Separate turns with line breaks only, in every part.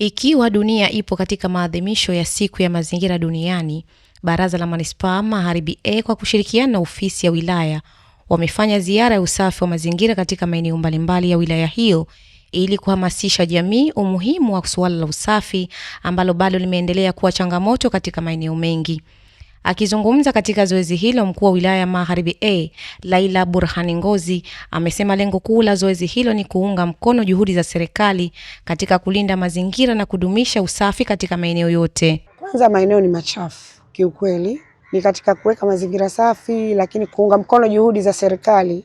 Ikiwa dunia ipo katika maadhimisho ya siku ya mazingira duniani, Baraza la Manispaa Magharibi A kwa kushirikiana na ofisi ya wilaya wamefanya ziara ya usafi wa mazingira katika maeneo mbalimbali ya wilaya hiyo ili kuhamasisha jamii umuhimu wa suala la usafi ambalo bado limeendelea kuwa changamoto katika maeneo mengi. Akizungumza katika zoezi hilo, mkuu wa wilaya Magharibi A, Laila Burhani Ngozi, amesema lengo kuu la zoezi hilo ni kuunga mkono juhudi za serikali katika kulinda mazingira na kudumisha usafi katika maeneo yote.
Kwanza maeneo ni machafu kiukweli, ni katika kuweka mazingira safi, lakini kuunga mkono juhudi za serikali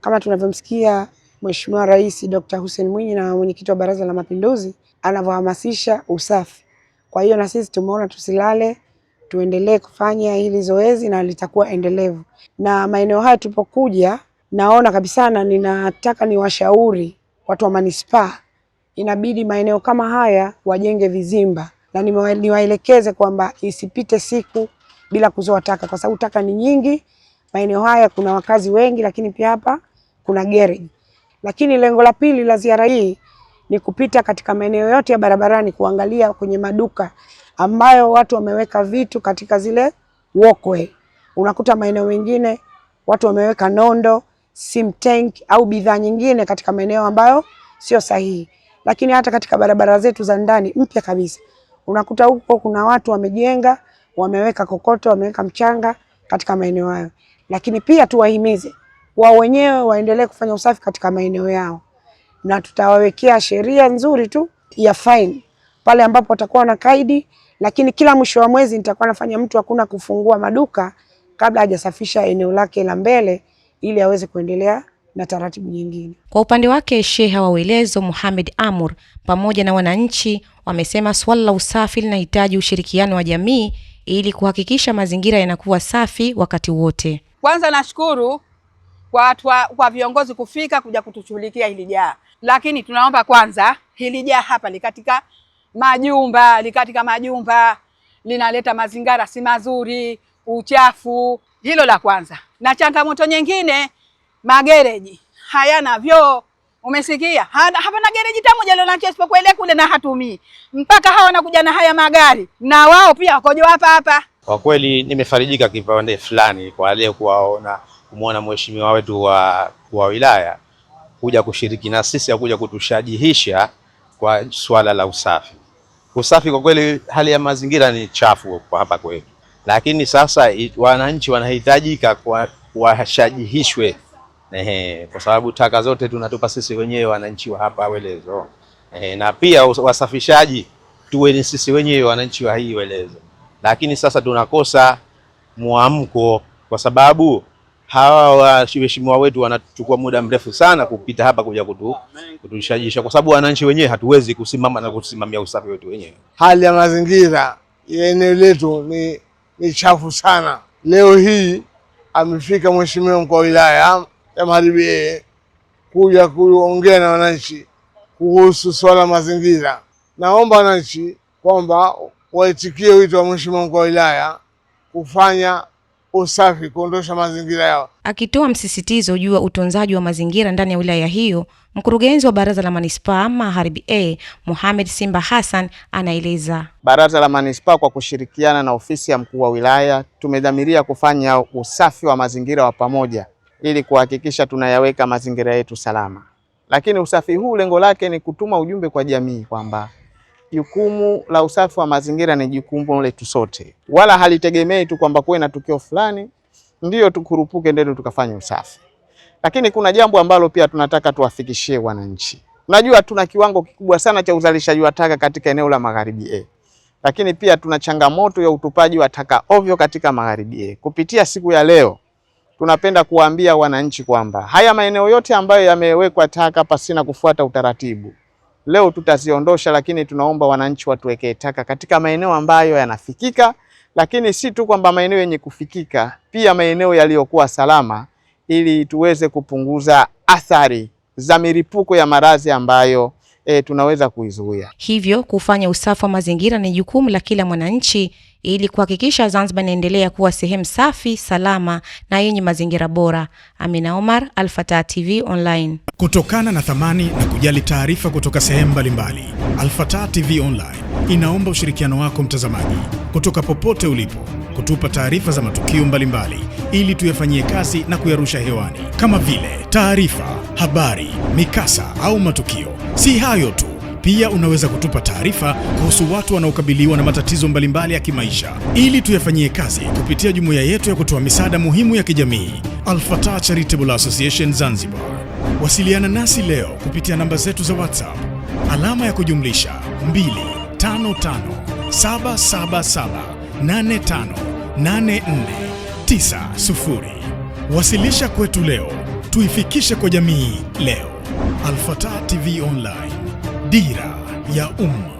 kama tunavyomsikia Mheshimiwa Rais Dr. Hussein Mwinyi na mwenyekiti wa Baraza la Mapinduzi anavyohamasisha usafi. Kwa hiyo na sisi tumeona tusilale, tuendelee kufanya hili zoezi na litakuwa endelevu. Na maeneo haya tulipokuja, naona kabisa na ninataka niwashauri watu wa manispaa, inabidi maeneo kama haya wajenge vizimba, na niwaelekeze kwamba isipite siku bila kuzoa taka, kwa sababu taka ni nyingi. Maeneo haya kuna wakazi wengi, lakini pia hapa kuna garage. Lakini lengo la pili la ziara hii ni kupita katika maeneo yote ya barabarani, kuangalia kwenye maduka ambayo watu wameweka vitu katika zile walkway. Unakuta maeneo mengine watu wameweka nondo, sim tank au bidhaa nyingine katika maeneo ambayo sio sahihi. Lakini hata katika barabara zetu za ndani mpya kabisa, unakuta huko kuna watu wamejenga, wameweka kokoto, wameweka mchanga katika maeneo hayo. Lakini pia tuwahimize wao wenyewe waendelee kufanya usafi katika maeneo yao, na tutawawekea sheria nzuri tu ya fine pale ambapo watakuwa na kaidi. Lakini kila mwisho wa mwezi nitakuwa nafanya mtu hakuna kufungua maduka kabla hajasafisha eneo lake la mbele ili aweze kuendelea na taratibu nyingine.
Kwa upande wake, Sheha wa Welezo Mohamed Amur pamoja na wananchi wamesema swala la usafi linahitaji ushirikiano wa jamii ili kuhakikisha mazingira yanakuwa safi wakati wote.
Kwanza nashukuru kwa viongozi kufika kuja kutushughulikia hili jaa. Lakini tunaomba kwanza hili jaa hapa likatika majumba linaleta mazingira si mazuri, uchafu. Hilo la kwanza. Na changamoto nyingine, magereji hayana vyoo. Umesikia? Hapana gereji tamoja leo na isipokuwa ile kule na hatumii. Mpaka hawa wanakuja na haya magari na wao pia wakojo hapa.
Kwa kweli nimefarijika kipande fulani kwa leo kuwaona, kumuona mheshimiwa wetu wa wilaya kuja kushiriki na sisi, kuja kutushajihisha kwa swala la usafi. Usafi kwa kweli, hali ya mazingira ni chafu kwa hapa kwetu. Lakini sasa wananchi wanahitajika kuwashajihishwe. Kwa sababu taka zote tunatupa sisi wenyewe wananchi wa hapa Welezo. Na pia wasafishaji tuwe ni sisi wenyewe wananchi wa hii Welezo. Lakini sasa tunakosa muamko kwa sababu hawa waheshimiwa wetu wanachukua muda mrefu sana kupita hapa kuja kutushajisha, kwa sababu wananchi wenyewe hatuwezi kusimama na kusimamia usafi wetu wenyewe.
Hali ya mazingira ya eneo letu ni chafu sana. Leo hii amefika mheshimiwa mkuu wa wilaya ya Magharibi A kuja kuongea na wananchi kuhusu swala mazingira. Naomba wananchi kwamba waitikie wito wa mheshimiwa mkuu wa wilaya kufanya usafi, kuondosha mazingira yao.
Akitoa msisitizo juu ya utunzaji wa mazingira ndani ya wilaya hiyo, mkurugenzi wa Baraza la Manispaa Magharibi A, Mohamed Simba Hassan, anaeleza.
Baraza la Manispaa kwa kushirikiana na ofisi ya mkuu wa wilaya tumedhamiria kufanya usafi wa mazingira wa pamoja ili kuhakikisha tunayaweka mazingira yetu salama. Lakini usafi huu lengo lake ni kutuma ujumbe kwa jamii kwamba jukumu la usafi wa mazingira ni jukumu letu sote, wala halitegemei tu kwamba kuwe na tukio fulani ndio tukurupuke ndio tukafanya usafi. Lakini kuna jambo ambalo pia tunataka tuwafikishie wananchi. Unajua tuna kiwango kikubwa sana cha uzalishaji wa taka katika eneo la Magharibi A. Lakini pia tuna changamoto ya utupaji wa taka ovyo katika Magharibi A. Kupitia siku ya leo tunapenda kuwaambia wananchi kwamba haya maeneo yote ambayo yamewekwa taka pasina kufuata utaratibu leo tutaziondosha, lakini tunaomba wananchi watuwekee taka katika maeneo ambayo yanafikika, lakini si tu kwamba maeneo yenye kufikika, pia maeneo yaliyokuwa salama ili tuweze kupunguza athari za milipuko ya maradhi ambayo tunaweza kuizuia.
Hivyo kufanya usafi wa mazingira ni jukumu la kila mwananchi ili kuhakikisha Zanzibar inaendelea kuwa sehemu safi, salama na yenye mazingira bora. Amina Omar, Al-Fatah TV Online.
Kutokana na thamani na kujali taarifa kutoka sehemu mbalimbali, Al-Fatah TV Online inaomba ushirikiano wako mtazamaji, kutoka popote ulipo, kutupa taarifa za matukio mbalimbali ili tuyafanyie kazi na kuyarusha hewani, kama vile taarifa, habari, mikasa au matukio. Si hayo tu, pia unaweza kutupa taarifa kuhusu watu wanaokabiliwa na matatizo mbalimbali ya kimaisha ili tuyafanyie kazi kupitia jumuiya yetu ya kutoa misaada muhimu ya kijamii, Al-Fatah Charitable Association Zanzibar. Wasiliana nasi leo kupitia namba zetu za WhatsApp alama ya kujumlisha 25577858490. Wasilisha kwetu leo, tuifikishe kwa jamii leo. Al-Fatah TV Online, dira ya umma.